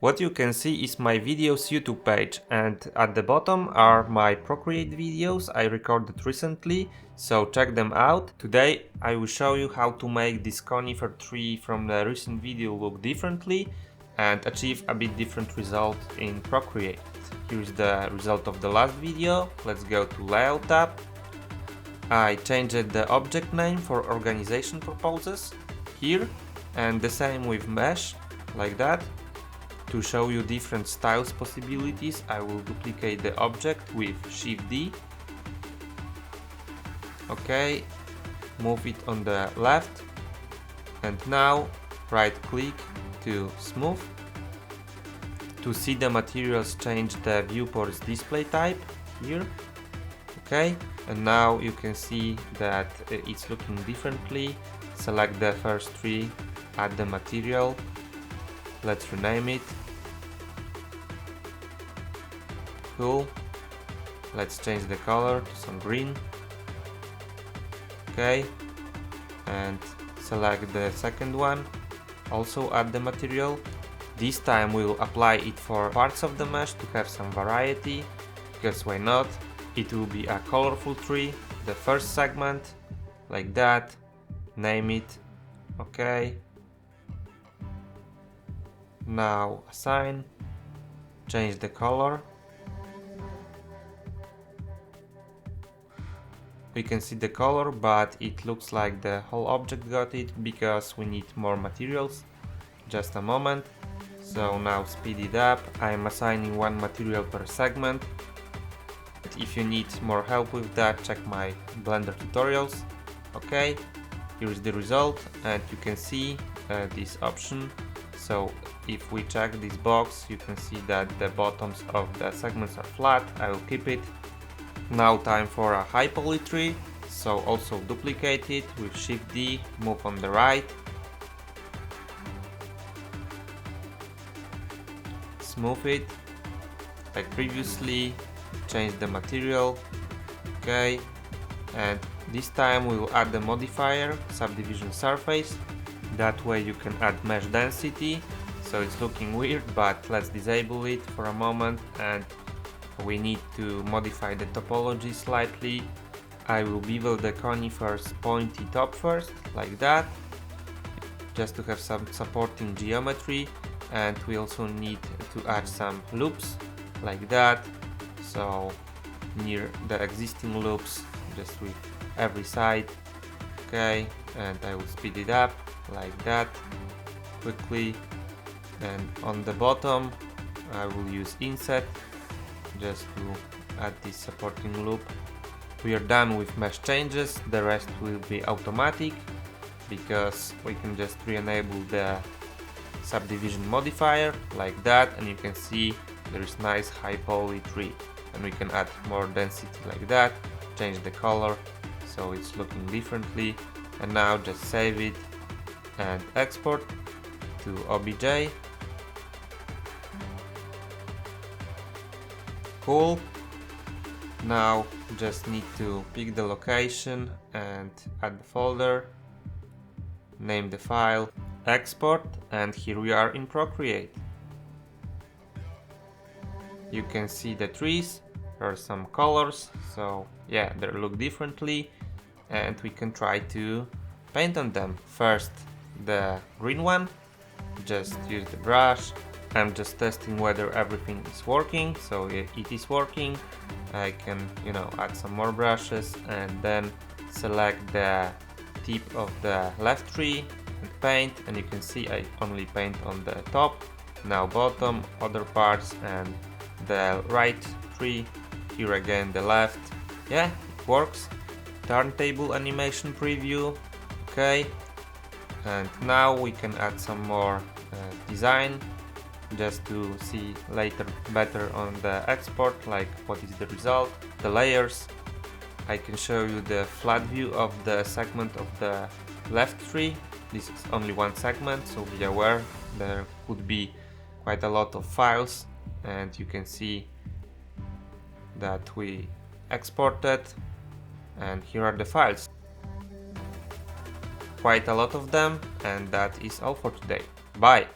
What you can see is my videos YouTube page, and at the bottom are my Procreate videos I recorded recently, so check them out. Today I will show you how to make this conifer tree from the recent video look differently and achieve a bit different result in Procreate. Here's the result of the last video. Let's go to Layout tab. I changed the object name for organization purposes here, and the same with mesh, like that. To show you different styles possibilities, I will duplicate the object with Shift D. Okay, move it on the left, and now right click to smooth. To see the materials, change the viewport's display type here. Okay, and now you can see that it's looking differently. Select the first tree, add the material. Let's rename it. Cool. Let's change the color to some green. Okay, and select the second one. Also add the material. This time we'll apply it for parts of the mesh to have some variety, because why not? It will be a colorful tree. The first segment, like that. Name it. Okay. Now assign. Change the color. We can see the color, but it looks like the whole object got it because we need more materials. Just a moment. So now speed it up. I'm assigning one material per segment. If you need more help with that, check my Blender tutorials. Okay, here's the result, and you can see this option. So if we check this box, you can see that the bottoms of the segments are flat. I will keep it. Now time for a high poly tree, so also duplicate it with Shift D, move on the right. Smooth it, like previously, change the material. Okay, and this time we will add the modifier, subdivision surface. That way you can add mesh density, so it's looking weird, but let's disable it for a moment, and we need to modify the topology slightly. I will bevel the conifer's pointy top first, like that, just to have some supporting geometry, and we also need to add some loops, like that, so near the existing loops, just with every side. Okay, and I will speed it up, like that, quickly, and on the bottom I will use inset, just to add this supporting loop. We are done with mesh changes. The rest will be automatic because we can just re-enable the subdivision modifier, like that, and you can see there is nice high poly tree, and we can add more density, like that, change the color so it's looking differently, and now just save it and export to OBJ. Cool. Now just need to pick the location and add the folder, name the file, export, and here we are in Procreate. You can see the trees, there are some colors, so yeah, they look differently, and we can try to paint on them. First the green one, just use the brush. I'm just testing whether everything is working, so it is working. I can, add some more brushes, and then select the tip of the left tree and paint, and you can see I only paint on the top. Now bottom, other parts, and the right tree, here again the left. Yeah, it works. Turntable animation preview. Okay, and now we can add some more design, just to see later better on the export, like what is the result. The layers, I can show you the flat view of the segment of the left tree. This is only one segment, so be aware there could be quite a lot of files, and you can see that we exported, and here are the files. Quite a lot of them, and that is all for today. Bye!